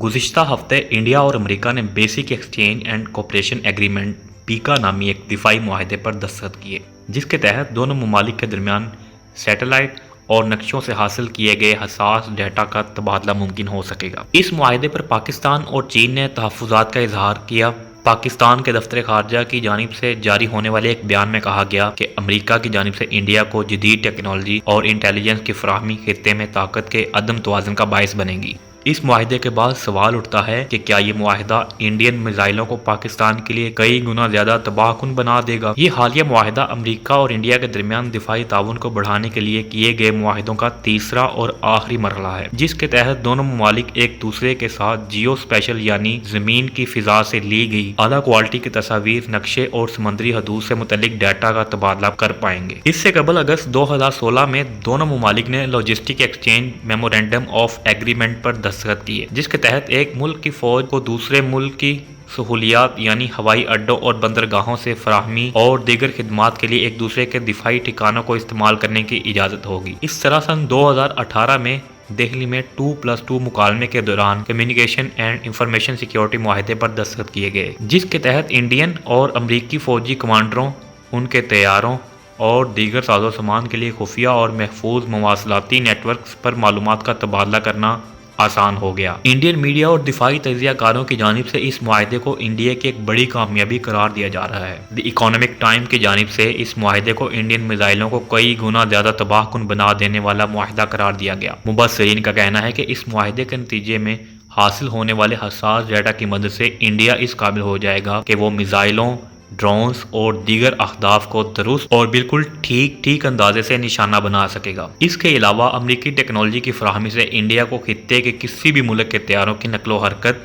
गुज़िश्ता हफ्ते इंडिया और अमेरिका ने basic exchange and cooperation agreement पीका नामी एक दिफाई मुआहदे पर दस्तखत किए, जिसके तहत दोनों ममालिक के दरमियान सैटेलाइट और नक्शों से हासिल किए गए हसास डेटा का तबादला मुमकिन हो सकेगा। इस मुआहदे पर पाकिस्तान और चीन ने तहफ़्फ़ुज़ात का इजहार किया। पाकिस्तान के दफ्तर खारजा की जानिब से जारी होने वाले एक बयान में कहा गया कि अमेरिका की जानिब से इंडिया को जदीद टेक्नोलॉजी और इंटेलिजेंस की फराहमी खित्ते में ताकत के अदम तवाज़ुन का बायस बनेगी। इस मुआहदे के बाद सवाल उठता है कि क्या ये मुआहदा इंडियन मिसाइलों को पाकिस्तान के लिए कई गुना ज़्यादा तबाहकुन बना देगा। ये हालिया मुआहदा अमेरिका और इंडिया के दरमियान दिफाई ताउन को बढ़ाने के लिए किए गए मुआहदों का तीसरा और आखिरी मरहला है, जिसके तहत दोनों ममालिक एक दूसरे के साथ जियो स्पेशल यानी ज़मीन की फ़िज़ा से ली गई आला क्वालिटी की तस्वीर, नक्शे और समंदरी हदूद से मुतल्लिक डाटा का तबादला कर पाएंगे। इससे कबल अगस्त 2016 में दोनों ममालिक ने logistic exchange memorandum of agreement पर दस्तखत किए, जिसके तहत एक मुल्क की फौज को दूसरे मुल्क की सहूलियात यानी हवाई अड्डों और बंदरगाहों से फराहमी और दीगर खिदमात के लिए एक दूसरे के दिफाई ठिकानों को इस्तेमाल करने की इजाज़त होगी। इस तरह सन 2018 में दिल्ली में 2+2 मुकालमे के दौरान कम्युनिकेशन एंड इंफॉर्मेशन सिक्योरिटी मुआहदे पर दस्तखत किए गए, जिसके तहत इंडियन और अमरीकी फौजी कमांडरों, उनके तैयारों और दीगर साजो सामान के लिए खुफिया और महफूज मवासलाती नेटवर्क पर मालूमात का तबादला करना आसान हो गया। इंडियन मीडिया और दिफाई तजियाकारों की जानिब से इस मुआहदे को इंडिया की एक बड़ी कामयाबी करार दिया जा रहा है। द इकोनॉमिक टाइम की जानिब से इस मुआहदे को इंडियन मिसाइलों को कई गुना ज़्यादा तबाहकुन बना देने वाला मुआहदा करार दिया गया। मुबस्सिरीन का कहना है कि इस मुआहदे के नतीजे में हासिल होने वाले हसास डाटा की मदद से इंडिया इस काबिल हो जाएगा कि वो मिसाइलों, ड्रोन्स और दीगर अहदाफ को दुरुस्त और बिल्कुल ठीक अंदाजे से निशाना बना सकेगा। इसके अलावा अमरीकी टेक्नोलॉजी की फराहमी से इंडिया को खित्ते के किसी भी मुल्क के तैयारों की नकलो हरकत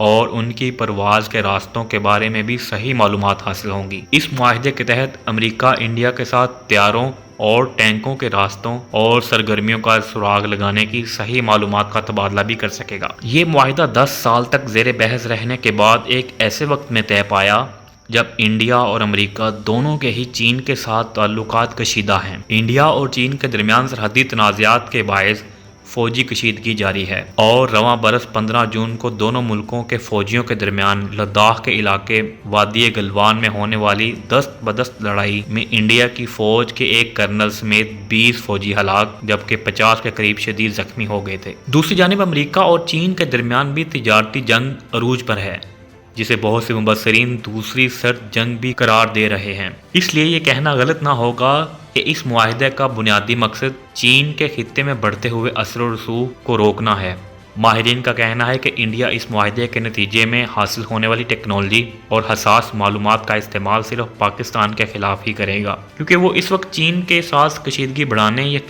और उनकी परवाज के रास्तों के बारे में भी सही मालूमात हासिल होंगी। इस मुआहदे के तहत अमरीका इंडिया के साथ तैयारों और टैंकों के रास्तों और सरगर्मियों का सुराग लगाने की सही मालूमात का तबादला भी कर सकेगा। ये मुआहदा 10 साल तक ज़ेर बहस रहने के बाद एक ऐसे वक्त में तय पाया जब इंडिया और अमेरिका दोनों के ही चीन के साथ ताल्लुकात कशीदा हैं। इंडिया और चीन के दरमियान सरहदी तनाज़ात के बायस फ़ौजी कशीदगी जारी है और रवां बरस 15 जून को दोनों मुल्कों के फ़ौजियों के दरमियान लद्दाख के इलाके वादी गलवान में होने वाली दस्त बदस्त लड़ाई में इंडिया की फ़ौज के एक कर्नल समेत 20 फ़ौजी हलाक जबकि 50 के करीब शदीद ज़ख्मी हो गए थे। दूसरी जानिब अमेरिका और चीन के दरमियान भी तिजारती जंग अरूज पर है, जिसे बहुत से मुबस्सिरीन दूसरी सर्द जंग भी करार दे रहे हैं। इसलिए ये कहना गलत ना होगा कि इस मुआहदे का बुनियादी मकसद चीन के खित्ते में बढ़ते हुए असर और रसूख को रोकना है। माहिरीन का कहना है कि इंडिया इस मुआहदे के नतीजे में हासिल होने वाली टेक्नोलॉजी और हसास मालूमात का इस्तेमाल सिर्फ पाकिस्तान के खिलाफ ही करेगा, क्योंकि वो इस वक्त चीन के साथ कशीदगी बढ़ाने या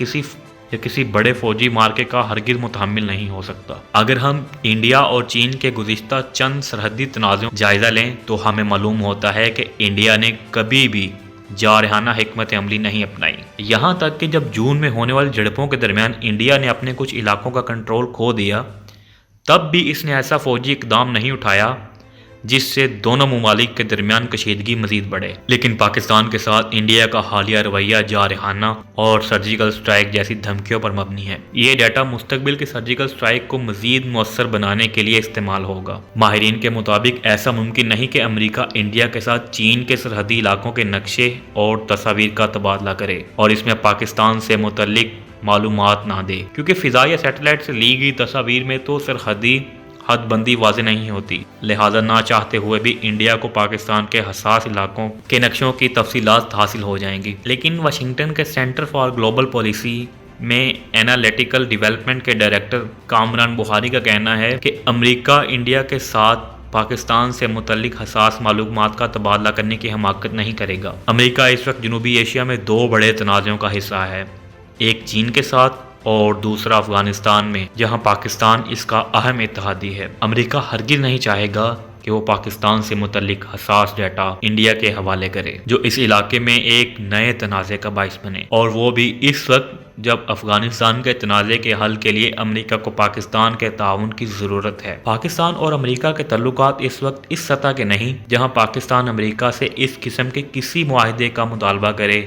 किसी बड़े फौजी मार्के का हरगिज मुतहम्मिल नहीं हो सकता। अगर हम इंडिया और चीन के गुज़िश्ता चंद सरहदी तनाज़ों जायज़ा लें तो हमें मालूम होता है कि इंडिया ने कभी भी जारहाना हिकमत अमली नहीं अपनाई। यहाँ तक कि जब जून में होने वाली झड़पों के दरमियान इंडिया ने अपने कुछ इलाकों का कंट्रोल खो दिया, तब भी इसने ऐसा फौजी इकदाम नहीं उठाया जिससे दोनों ममालिक के दरमियान कशीदगी मजीद बढ़े। लेकिन पाकिस्तान के साथ इंडिया का हालिया रवैया जारहाना और सर्जिकल स्ट्राइक जैसी धमकियों पर मबनी है। ये डाटा मुस्तकबिल की सर्जिकल स्ट्राइक को मजीद मुअस्सर बनाने के लिए इस्तेमाल होगा। माहिरीन के मुताबिक ऐसा मुमकिन नहीं कि अमेरिका इंडिया के साथ चीन के सरहदी इलाकों के नक्शे और तस्वीर का तबादला करे और इसमें पाकिस्तान से मुतल्लिक मालूमात ना दे, क्योंकि फ़िज़ा या सैटेलाइट से ली गई तस्वीर में तो सरहदी हदबंदी वाज़े नहीं होती। लिहाजा ना चाहते हुए भी इंडिया को पाकिस्तान के हसास इलाकों के नक्शों की तफसीलात हासिल हो जाएंगी। लेकिन वाशिंगटन के सेंटर फॉर ग्लोबल पॉलिसी में एनालिटिकल डेवलपमेंट के डायरेक्टर कामरान बुखारी का कहना है कि अमेरिका इंडिया के साथ पाकिस्तान से मुतल्लिक हसास मालूमात का तबादला करने की हमाकत नहीं करेगा। अमेरिका इस वक्त जनूबी एशिया में 2 बड़े तनाज़ों का हिस्सा है, एक चीन के साथ और दूसरा अफगानिस्तान में, जहां पाकिस्तान इसका अहम इत्तेहादी है। अमेरिका हरगिज़ नहीं चाहेगा कि वो पाकिस्तान से मुतल्लिक हसास डाटा इंडिया के हवाले करे, जो इस इलाके में एक नए तनाज़े का बाइस बने, और वो भी इस वक्त जब अफगानिस्तान के तनाज़े के हल के लिए अमेरिका को पाकिस्तान के ताउन की ज़रूरत है। पाकिस्तान और अमेरिका के तल्लुकात इस वक्त इस सतह के नहीं जहाँ पाकिस्तान अमेरिका से इस किस्म के किसी मुआहदे का मुतालबा करे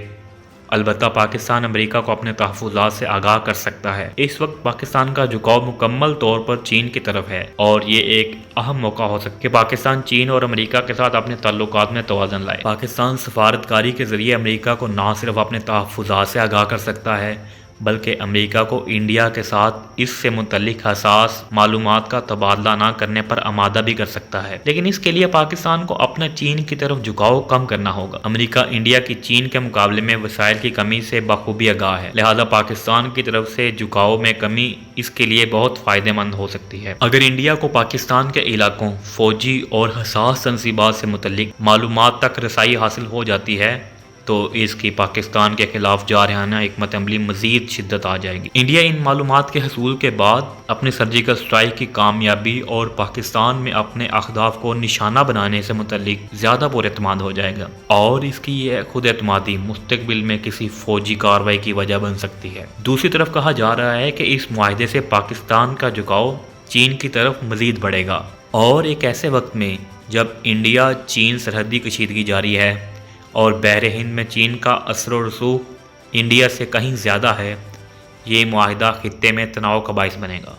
البتہ پاکستان امریکہ کو اپنے تحفظات سے آگاہ کر سکتا ہے۔ اس وقت پاکستان کا جھکاؤ مکمل طور پر چین کی طرف ہے اور یہ ایک اہم موقع ہو سکتا ہے کہ پاکستان چین اور امریکہ کے ساتھ اپنے تعلقات میں توازن لائے۔ پاکستان سفارتکاری کے ذریعے امریکہ کو نہ صرف اپنے تحفظات سے آگاہ کر سکتا ہے بلکہ امریکہ کو انڈیا کے ساتھ اس سے متعلق حساس معلومات کا تبادلہ نہ کرنے پر آمادہ بھی کر سکتا ہے، لیکن اس کے لیے پاکستان کو اپنا چین کی طرف جھکاؤ کم کرنا ہوگا۔ امریکہ انڈیا کی چین کے مقابلے میں وسائل کی کمی سے بخوبی آگاہ ہے، لہذا پاکستان کی طرف سے جھکاؤ میں کمی اس کے لیے بہت فائدہ مند ہو سکتی ہے۔ اگر انڈیا کو پاکستان کے علاقوں، فوجی اور حساس تنصیبات سے متعلق معلومات تک رسائی حاصل ہو جاتی ہے تو اس کی پاکستان کے خلاف جارحانہ حکمت عملی مزید شدت آ جائے گی۔ انڈیا ان معلومات کے حصول کے بعد اپنے سرجیکل اسٹرائک کی کامیابی اور پاکستان میں اپنے اہداف کو نشانہ بنانے سے متعلق زیادہ پر اعتماد ہو جائے گا اور اس کی یہ خود اعتمادی مستقبل میں کسی فوجی کارروائی کی وجہ بن سکتی ہے۔ دوسری طرف کہا جا رہا ہے کہ اس معاہدے سے پاکستان کا جھکاؤ چین کی طرف مزید بڑھے گا اور ایک ایسے وقت میں جب انڈیا چین سرحدی کشیدگی جاری ہے اور بحر ہند میں چین کا اثر و رسوخ انڈیا سے کہیں زیادہ ہے، یہ معاہدہ خطے میں تناؤ کا باعث بنے گا۔